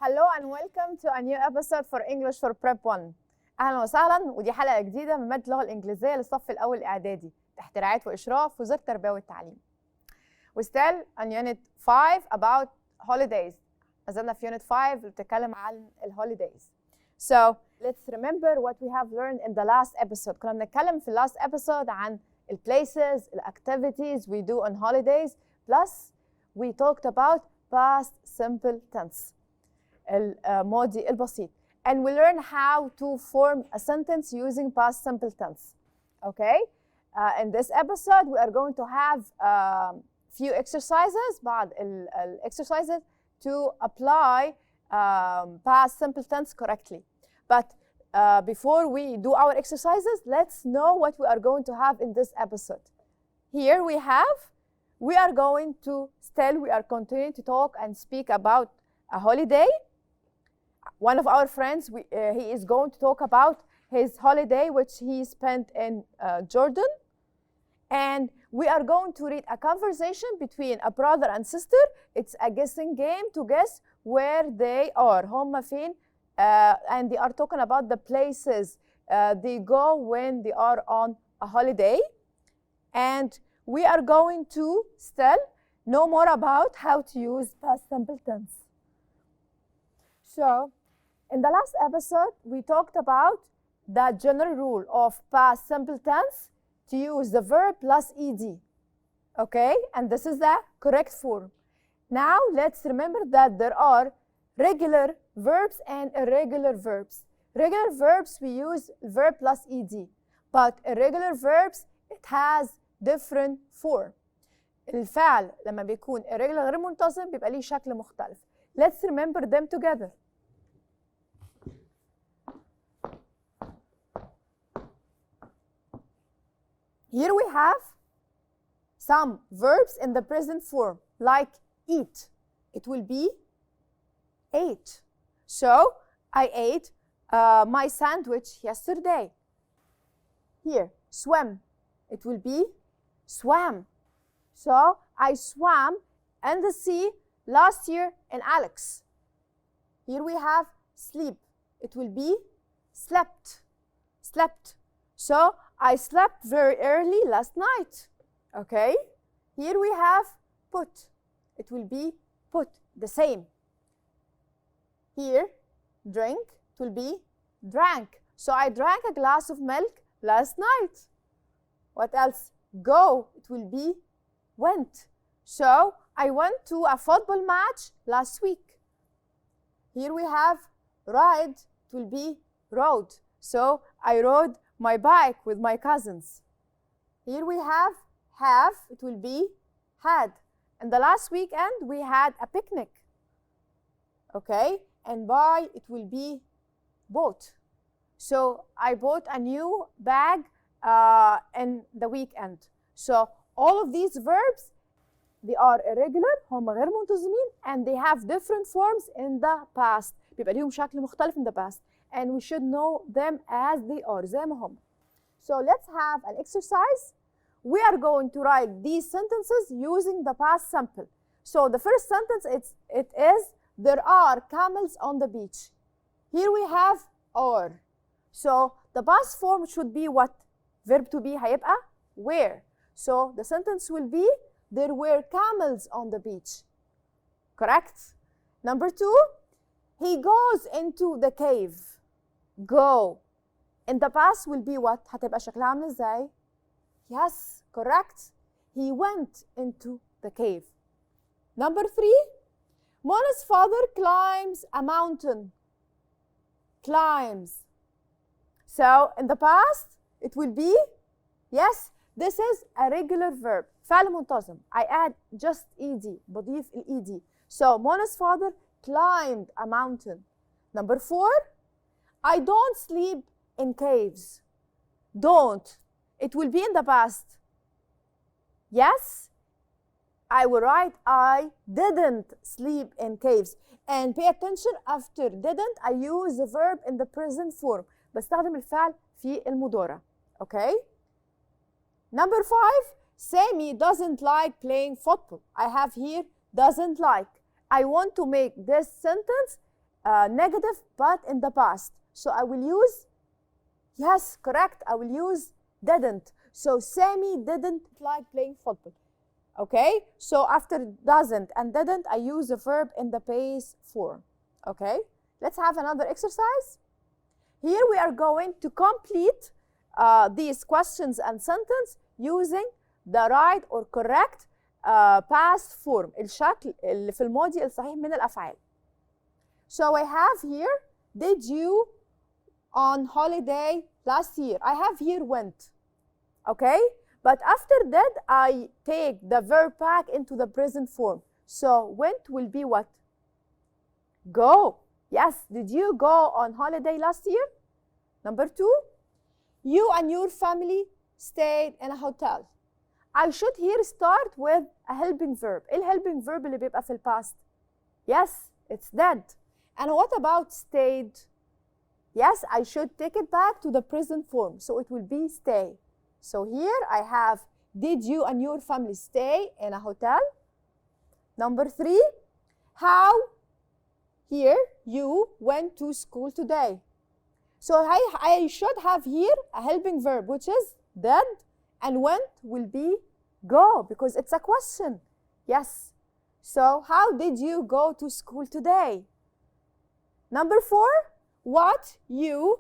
Hello and welcome to a new episode for English for Prep 1. أهلا وسهلا، ودي حلقة جديدة من مادة اللغة الإنجليزية للصف الأول الإعدادي تحت رعاية وإشراف وزارة التربية والتعليم. We still on Unit 5 about holidays. ما زلنا في Unit 5 اللي بتتكلم عن holidays. So let's remember what we have learned in the last episode. كنا بنتكلم في last episode عن places, activities we do on holidays. Plus we talked about past simple tense. الماضي البسيط. And we learn how to form a sentence using past simple tense. Okay? In this episode, we are going to have few exercises, بعض exercises to apply past simple tense correctly. But before we do our exercises, let's know what we are going to have in this episode. Here we are continuing to talk and speak about a holiday. One of our friends, he is going to talk about his holiday which he spent in Jordan. And we are going to read a conversation between a brother and sister. It's a guessing game to guess where they are. هم فين? And they are talking about the places they go when they are on a holiday. And we are going to still know more about how to use past simple tense. So, in the last episode, we talked about the general rule of past simple tense to use the verb plus ed. Okay? And this is the correct form. Now, let's remember that there are regular verbs and irregular verbs. Regular verbs, we use verb plus ed. But irregular verbs, it has different form. الفعل لما بيكون irregular غير منتظم بيبقى ليه شكل مختلف. Let's remember them together. Here we have some verbs in the present form, like eat. It will be ate. So, I ate my sandwich yesterday. Here, swim. It will be swam. So, I swam in the sea last year in Alex. Here we have sleep. It will be slept. Slept. So, I slept very early last night. Okay? Here we have put. It will be put, the same. Here, drink, it will be drank. So, I drank a glass of milk last night. What else? Go, it will be went. So, I went to a football match last week. Here we have ride, it will be rode. So, I rode my bike with my cousins. Here we have, it will be had. And the last weekend, we had a picnic. Okay? And buy, it will be bought. So, I bought a new bag in the weekend. So, all of these verbs, they are irregular, هم غير منتظمين, and they have different forms in the past. بيبقى ليهم شكل مختلف in the past. And we should know them as they are, زي ما هم. So let's have an exercise. We are going to write these sentences using the past simple. So the first sentence, it is, there are camels on the beach. Here we have are. So the past form should be what? Verb to be هيبقى were. So the sentence will be, there were camels on the beach. Correct? Number 2, he goes into the cave. Go. In the past will be what? هتبقى شكلها عامل ازاي? Yes, correct. He went into the cave. Number 3, Mona's father climbs a mountain. Climbs. So, in the past, it will be, yes, this is a regular verb. فعل منتظم. I add just ed. بضيف ال ed. So, Mona's father climbed a mountain. Number 4, I don't sleep in caves. Don't. It will be in the past. Yes, I will write I didn't sleep in caves. And pay attention, after didn't, I use the verb in the present form. بستخدم الفعل في المضارع. Okay? Number 5, Sammy doesn't like playing football. I have here doesn't like. I want to make this sentence negative but in the past. So I will use, yes, correct, I will use didn't. So Sammy didn't like playing football. Okay, so after doesn't and didn't, I use the verb in the base form. Okay, let's have another exercise. Here we are going to complete these questions and sentence using the right or correct past form, الشكل اللي في الماضي الصحيح من الأفعال. So I have here, did you on holiday last year? I have here went. Okay, but after that I take the verb back into the present form. So went will be what? Go. Yes, did you go on holiday last year? Number 2, you and your family stayed in a hotel. I should here start with a helping verb. إيه helping verb اللي بيبقى في past? Yes, it's did. And what about stayed? Yes, I should take it back to the present form. So it will be stay. So here I have, did you and your family stay in a hotel? Number 3, how here you went to school today. So I should have here a helping verb, which is did, and went will be go, because it's a question. Yes. So how did you go to school today? Number 4, what you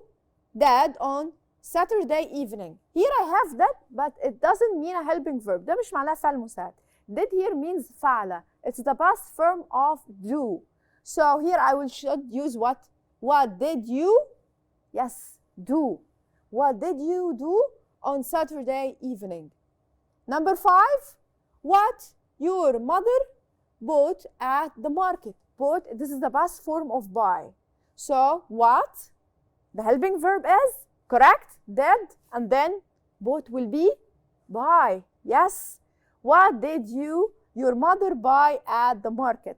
did on Saturday evening. Here I have that, but it doesn't mean a helping verb. ده مش معناه فعل مساعد. Did here means فعل. It's the past form of do. So here I should use what? What did you? Yes, do. What did you do on Saturday evening? Number 5, what your mother bought at the market. Bought, this is the past form of buy. So what? The helping verb is correct, did, and then both will be buy. Yes. What did your mother buy at the market?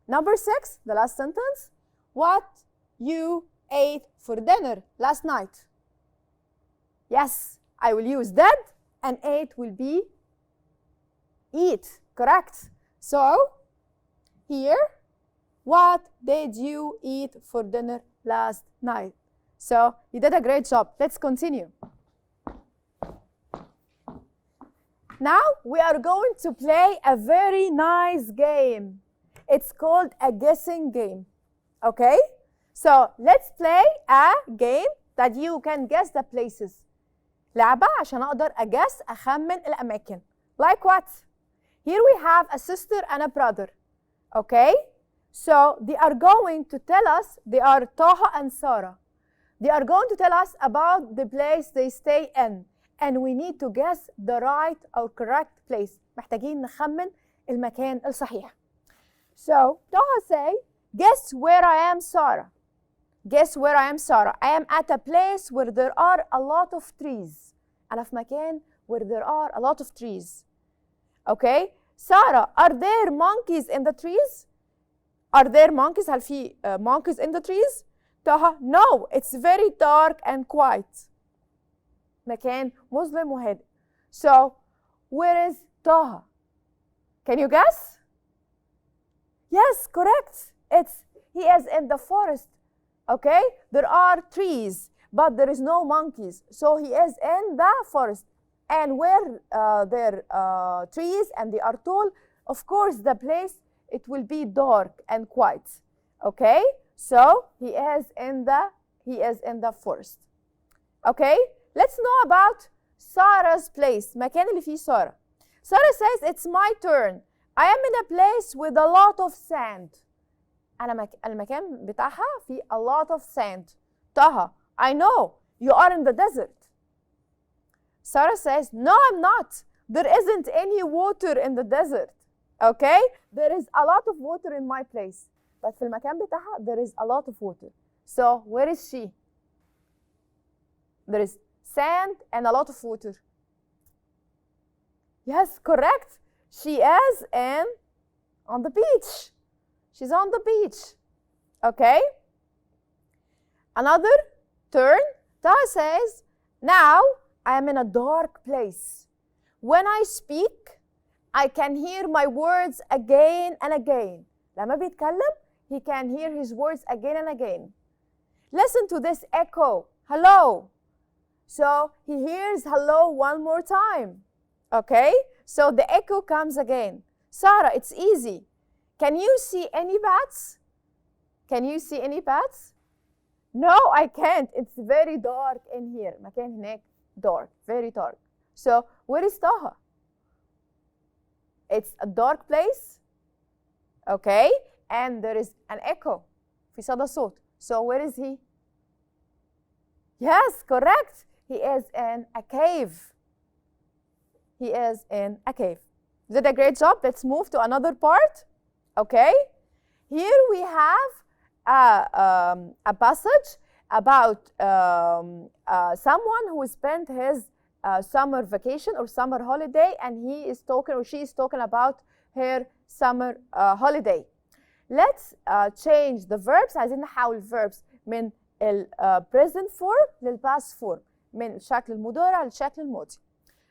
Number 6, the last sentence. What you ate for dinner last night? Yes, I will use did, and ate will be eat. Correct. So here, what did you eat for dinner last night? So you did a great job. Let's continue. Now we are going to play a very nice game. It's called a guessing game. Okay? So let's play a game that you can guess the places. لعبة عشان أقدر أguess أخمن الأماكن. Like what? Here we have a sister and a brother. Okay? So they are going to tell us, they are Taha and Sarah. They are going to tell us about the place they stay in. And we need to guess the right or correct place. محتاجين نخمن المكان الصحيح. So Taha say, guess where I am, Sarah. Guess where I am, Sarah. I am at a place where there are a lot of trees. أنا في مكان where there are a lot of trees. Okay? Sarah, are there monkeys in the trees? Are there monkeys? هل في monkeys in the trees? Taha, no, it's very dark and quiet. مكان مظلم وهادئ. So, where is Taha? Can you guess? Yes, correct. He is in the forest. Okay? There are trees, but there is no monkeys. So he is in the forest. And where there are trees and they are tall, of course the place, it will be dark and quiet. Okay? So he is in the forest. Okay? Let's know about Sarah's place. مكان اللي فيه سارة. Sarah says, it's my turn. I am in a place with a lot of sand. المكان بتاعها فيه a lot of sand. Taha, I know. You are in the desert. Sarah says, no, I'm not. There isn't any water in the desert. Okay? There is a lot of water in my place. But في المكان بتاعها, there is a lot of water. So, where is she? There is sand and a lot of water. Yes, correct. She is on the beach. She's on the beach. Okay? Another turn. Taha says, now I am in a dark place. When I speak, I can hear my words again and again. لما بيتكلم he can hear his words again and again. Listen to this echo. Hello. So he hears hello one more time. Okay? So the echo comes again. Sarah, it's easy. Can you see any bats? Can you see any bats? No, I can't. It's very dark in here. مكان هناك dark, very dark. So where is Taha? It's a dark place. Okay? And there is an echo. في صدى صوت. So where is he? Yes, correct. He is in a cave. He is in a cave. You did a great job. Let's move to another part. Okay? Here we have a passage about someone who spent his summer vacation or summer holiday, and he is talking or she is talking about her summer holiday. Let's change the verbs. عايزين نحول verbs من present form للpast form. من الشكل المضارع للشكل الماضي.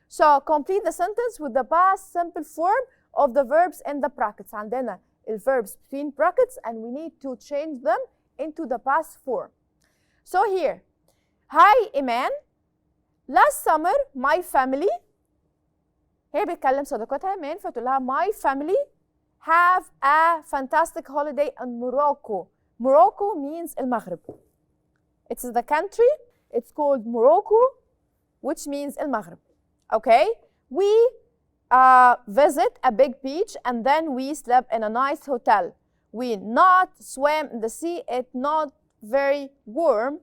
So complete the sentence with the past simple form of the verbs in the brackets. عندنا verbs between brackets and we need to change them into the past form. So here, hi Iman. Last summer my family. هي بتكلم صديقتها إيمان فتقول لها my family have a fantastic holiday in Morocco. Morocco means المغرب. It's the country. It's called Morocco, which means المغرب. Okay? We visit a big beach and then we slept in a nice hotel. We not swam in the sea. It's not very warm.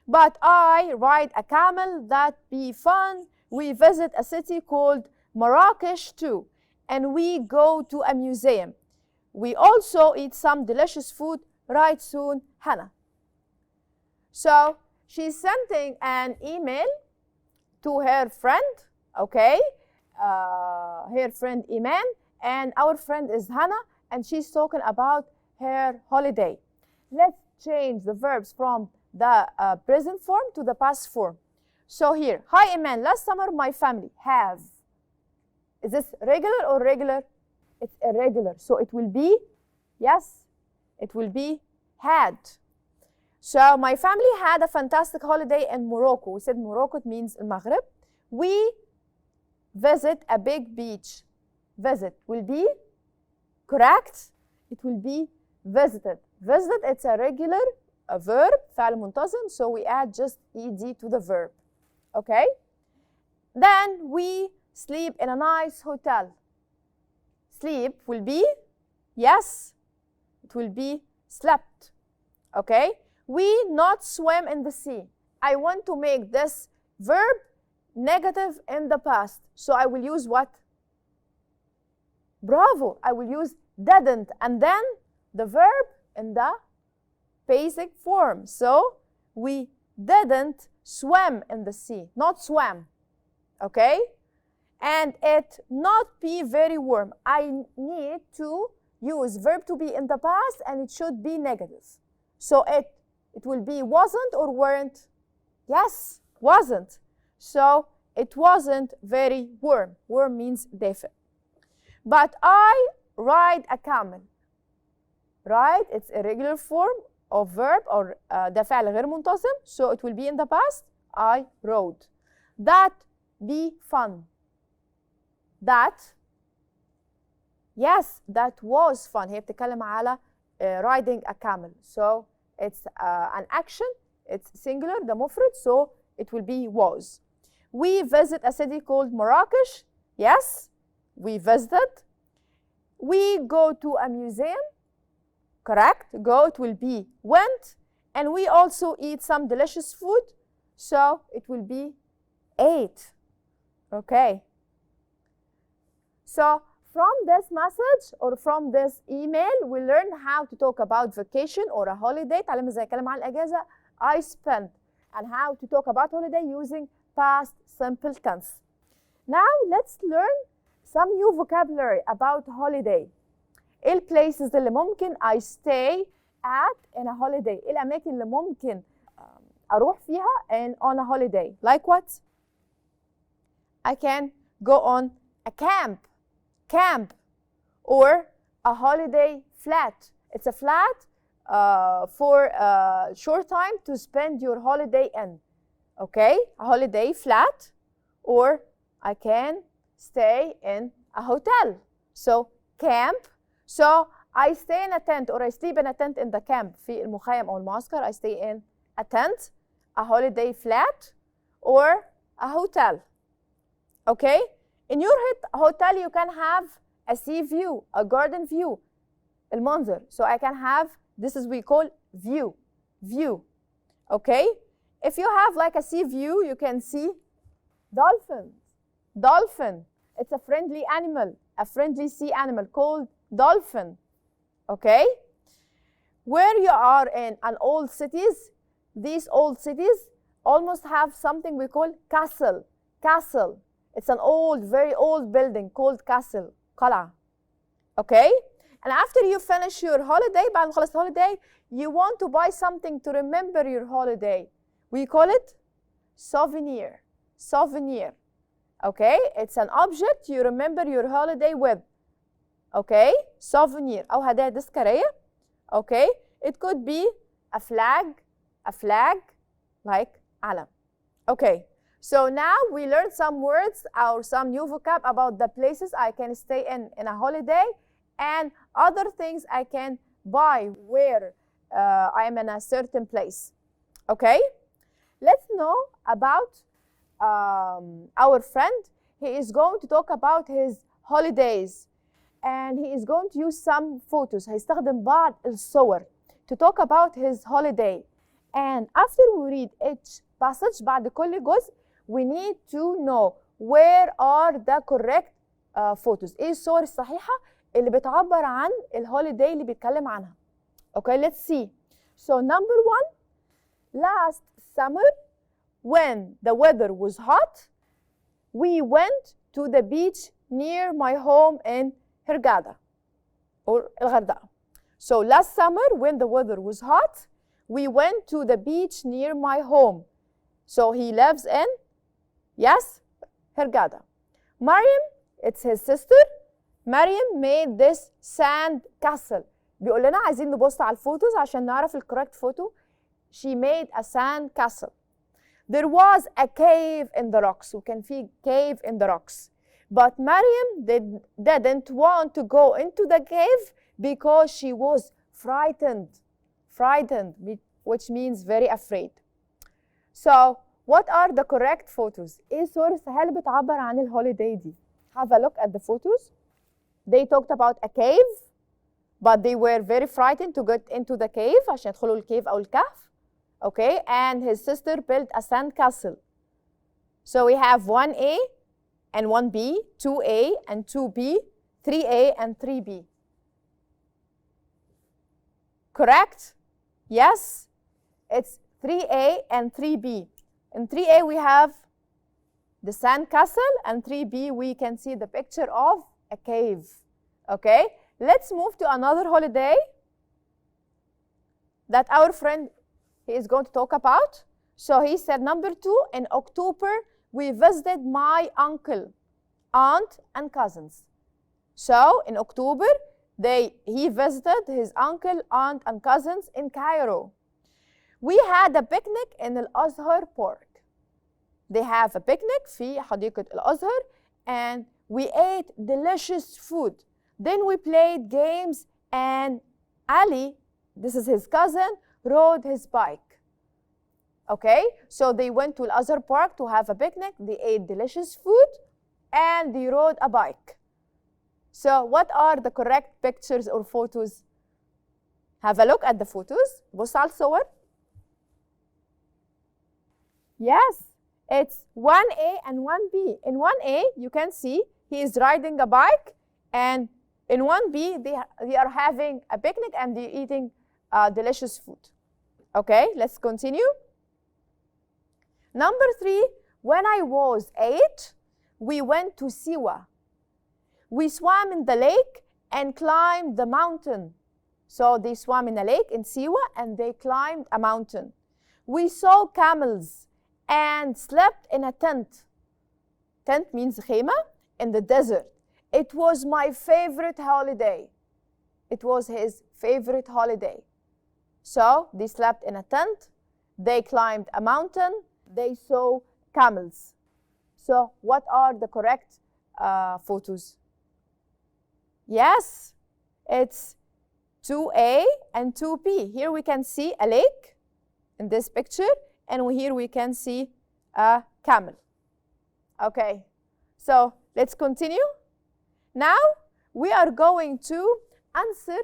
But I ride a camel. That be fun. We visit a city called Marrakesh too. And we go to a museum. We also eat some delicious food right soon, Hannah. So she's sending an email to her friend, okay? Her friend Iman, and our friend is Hannah, and she's talking about her holiday. Let's change the verbs from the present form to the past form. So here, hi Iman, last summer my family have. Is this regular or regular? It's irregular. So it will be, yes, it will be had. So my family had a fantastic holiday in Morocco. We said Morocco, it means المغرب. We visit a big beach. Visit will be correct. It will be visited. Visited, it's a regular verb, فعل منتظم. So we add just ed to the verb. Okay? Then we sleep in a nice hotel. Sleep will be, yes, it will be slept. Okay? We not swim in the sea. I want to make this verb negative in the past. So I will use what? Bravo. I will use didn't and then the verb in the basic form. So we didn't swim in the sea. Not swam. Okay? And it not be very warm. I need to use verb to be in the past and it should be negative. So it will be wasn't or weren't? Yes, wasn't. So it wasn't very warm. Warm means دافئ. But I ride a camel. Ride, it's a regular form of verb or ده فعل غير منتظم. So it will be in the past. I rode. That be fun. That, yes, that was fun. هي بتتكلم على riding a camel. So it's an action. It's singular, the مفرد. So it will be was. We visit a city called Marrakesh. Yes, we visited. We go to a museum. Correct. Go, it will be went. And we also eat some delicious food. So it will be ate. Okay. So from this message or from this email, we learn how to talk about vacation or a holiday. تعلمنا ازاي نتكلم عن الأجازة. I spent. And how to talk about holiday using past simple tense. Now let's learn some new vocabulary about holiday. ايه البليسز اللي ممكن I stay at in a holiday؟ ايه الأماكن اللي ممكن أروح فيها and on a holiday? Like what? I can go on a camp or a holiday flat. It's a flat for a short time to spend your holiday in. Okay, a holiday flat, or I can stay in a hotel. So camp. So I stay in a tent or I sleep in a tent in the camp. في المخيم أو المعسكر I stay in a tent, a holiday flat, or a hotel. Okay? In your hotel you can have a sea view, a garden view, المنظر. So I can have, this is we call view. Okay? If you have like a sea view, you can see dolphins. Dolphin. It's a friendly animal, a friendly sea animal called dolphin. Okay? Where you are in an old cities, these old cities almost have something we call castle. Castle. It's an old, very old building called castle. قلعة. Okay? And after you finish your holiday, بعد ما خلصت holiday, you want to buy something to remember your holiday. We call it souvenir. Souvenir. Okay? It's an object you remember your holiday with. Okay? Souvenir. أو هدايا تذكارية. Okay? It could be a flag, like علم. Okay. So now we learned some words or some new vocab about the places I can stay in a holiday and other things I can buy where I am in a certain place. Okay? Let's know about our friend. He is going to talk about his holidays and he is going to use some photos. هيستخدم بعض الصور to talk about his holiday. And after we read each passage بعد كل جزء, we need to know where are the correct photos. ايه الصور الصحيحة اللي بتعبر عن الهوليداي اللي بيتكلم عنها. Okay, let's see. So number one, last summer when the weather was hot, we went to the beach near my home in Hurghada or الغردقة. So last summer when the weather was hot, we went to the beach near my home. So he lives in, yes, Hurghada. Mariam, it's his sister. Mariam made this sand castle. بيقول لنا عايزين نبص على الفوتوز عشان نعرف الكوريكت فوتو. She made a sand castle. There was a cave in the rocks. وكان في cave in the rocks. But Mariam didn't want to go into the cave because she was frightened. Frightened, which means very afraid. So, what are the correct photos? ايه الصور الصحيحة اللي بتعبر عن الهوليداي دي؟ Have a look at the photos. They talked about a cave, but they were very frightened to get into the cave عشان يدخلوا الكيف أو الكهف. Okay, and his sister built a sand castle. So we have 1A and 1B, 2A and 2B, 3A and 3B. Correct? Yes, it's 3A and 3B. In 3A we have the sand castle, and 3B we can see the picture of a cave. Okay, let's move to another holiday that our friend he is going to talk about. So he said number 2, in October we visited my uncle, aunt and cousins. So in October he visited his uncle, aunt and cousins in Cairo. We had a picnic in الأزهر Park. They have a picnic في حديقة الأزهر and we ate delicious food. Then we played games and Ali, this is his cousin, rode his bike. Okay, so they went to Al-Azhar Park to have a picnic, they ate delicious food and they rode a bike. So what are the correct pictures or photos? Have a look at the photos. بص على الصور. Yes, it's 1A and 1B. In 1A, you can see he is riding a bike, and in 1B, they are having a picnic and they're eating delicious food. Okay, let's continue. Number 3, when I was 8, we went to Siwa. We swam in the lake and climbed the mountain. So they swam in a lake in Siwa and they climbed a mountain. We saw camels and slept in a tent. Tent means خيمة in the desert. It was my favorite holiday. It was his favorite holiday. So they slept in a tent, they climbed a mountain, they saw camels. So what are the correct photos? Yes, it's 2A and 2B. Here we can see a lake in this picture, and here we can see a camel. Okay, so let's continue. Now we are going to answer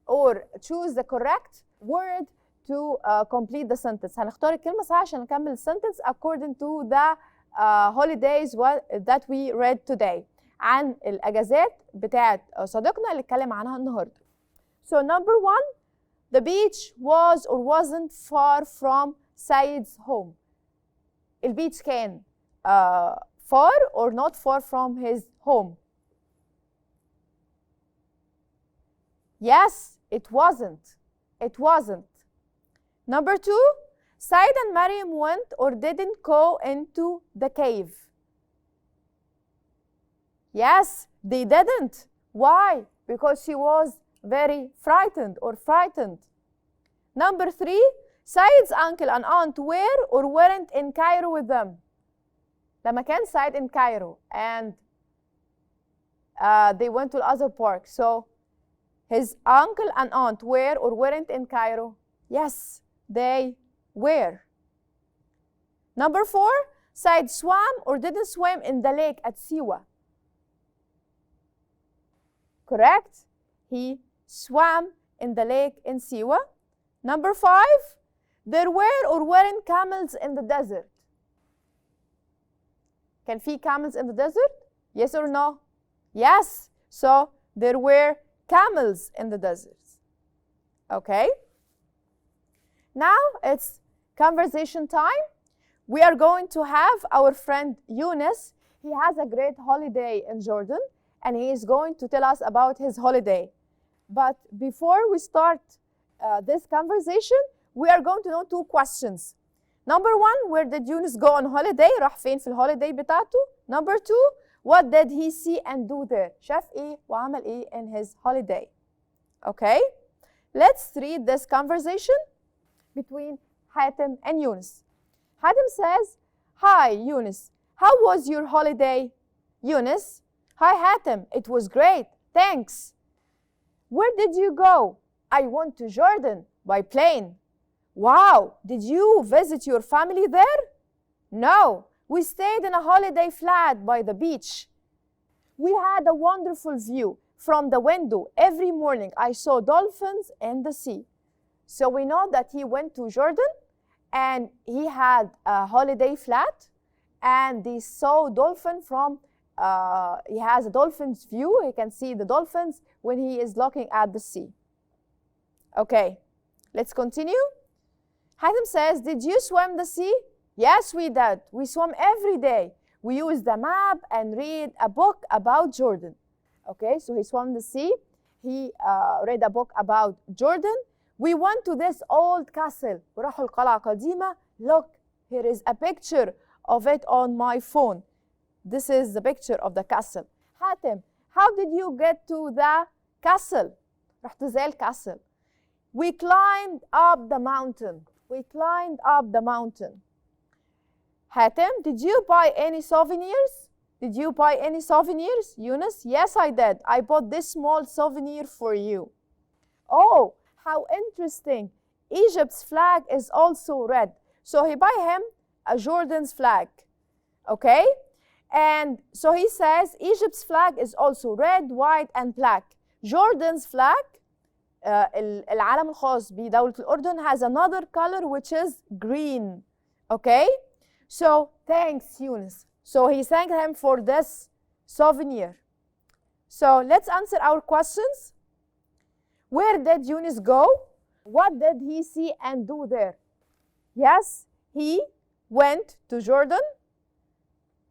or choose the correct word to complete the sentence. هنختار الكلمة صح عشان نكمل sentence according to the holidays that we read today. عن الأجازات بتاعت صديقنا اللي اتكلم عنها النهاردة. So number 1, the beach was or wasn't far from Said's home. البيتش كان far or not far from his home? Yes, it wasn't. It wasn't. Number 2, Said and Mariam went or didn't go into the cave. Yes, they didn't. Why? Because she was very frightened or frightened. Number 3, Said's uncle and aunt were or weren't in Cairo with them. لما كان Said in Cairo and they went to the other park. So his uncle and aunt were or weren't in Cairo? Yes, they were. Number 4, Said swam or didn't swim in the lake at Siwa. Correct? He swam in the lake in Siwa. Number 5, there were or weren't camels in the desert. Can في camels in the desert? Yes or no? Yes. So there were camels in the deserts. Okay? Now it's conversation time. We are going to have our friend Yunus. He has a great holiday in Jordan, and he is going to tell us about his holiday. But before we start this conversation, we are going to know 2 questions. Number 1, where did Yunus go on holiday? راح فين في الهوليداي بتاعته? Number 2, what did he see and do there? شاف إيه وعمل إيه in his holiday? Okay? Let's read this conversation between Hatem and Yunus. Hatem says, "Hi, Yunus. How was your holiday?" Yunus, "Hi, Hatem. It was great. Thanks." "Where did you go?" "I went to Jordan by plane." "Wow. Did you visit your family there?" "No. We stayed in a holiday flat by the beach. We had a wonderful view from the window. Every morning I saw dolphins in the sea." So we know that he went to Jordan and he had a holiday flat and they saw dolphin from, he has a dolphin's view. He can see the dolphins when he is looking at the sea. Okay, let's continue. Hatem says, "Did you swim the sea?" "Yes, we did. We swam every day. We used the map and read a book about Jordan." Okay, so he swam the sea. He read a book about Jordan. "We went to this old castle." وراحوا القلعة قديمة. Look, here is a picture of it on my phone. This is the picture of the castle. Hatem, how did you get to the castle? رحت زي الكاسل. "We climbed up the mountain." We climbed up the mountain. Hatem, did you buy any souvenirs? Did you buy any souvenirs? Yunus, "Yes, I did. I bought this small souvenir for you." "Oh, how interesting. Egypt's flag is also red." So he buy him a Jordan's flag. Okay? And so he says Egypt's flag is also red, white, and black. Jordan's flag, العلم الخاص بدولة الأردن, has another color which is green. Okay? So thanks, Yunus. So he thanked him for this souvenir. So let's answer our questions. Where did Yunus go? What did he see and do there? Yes, he went to Jordan.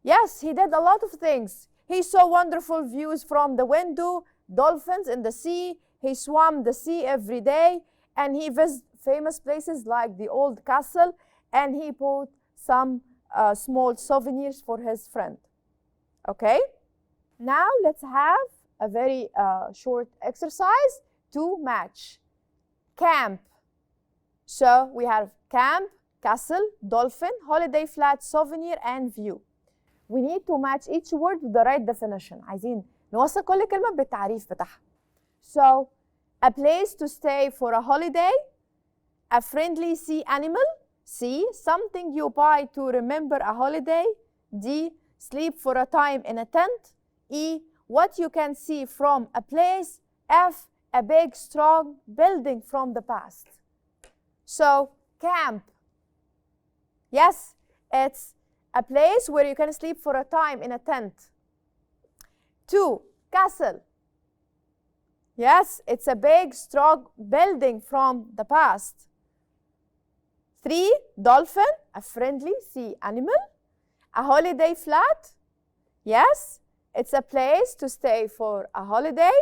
Yes, he did a lot of things. He saw wonderful views from the window, dolphins in the sea. He swam the sea every day, and he visited famous places like the old castle, and he bought some small souvenirs for his friend. Okay? Now let's have a very short exercise to match. Camp. So we have camp, castle, dolphin, holiday flat, souvenir, and view. We need to match each word with the right definition. عايزين نوصل كل كلمة بالتعريف بتاعها. So, a place to stay for a holiday, a friendly sea animal, C, something you buy to remember a holiday, D, sleep for a time in a tent, E, what you can see from a place, F, a big strong building from the past. So, camp. Yes, it's a place where you can sleep for a time in a tent. 2, castle. Yes, it's a big, strong building from the past. 3, dolphin, a friendly sea animal. A holiday flat. Yes, it's a place to stay for a holiday.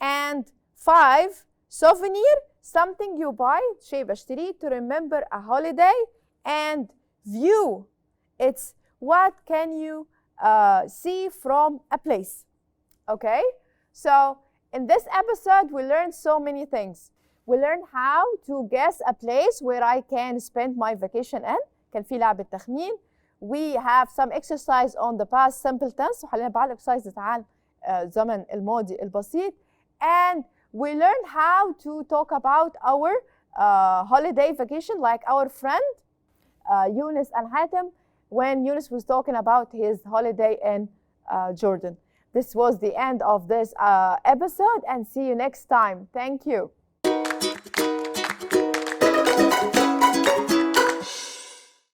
And 5, souvenir, something you buy, شيء بشتريه to remember a holiday. And view, it's what can you see from a place. Okay, so in this episode we learned so many things. We learned how to guess a place where I can spend my vacation in. كان في لعبة تخمين. We have some exercise on the past simple tense. وحلينا بعض exercises عن زمن الماضي البسيط. And we learned how to talk about our holiday vacation, like our friend Yunus and Hatem, when Yunus was talking about his holiday in Jordan. This was the end of this episode, and see you next time. Thank you.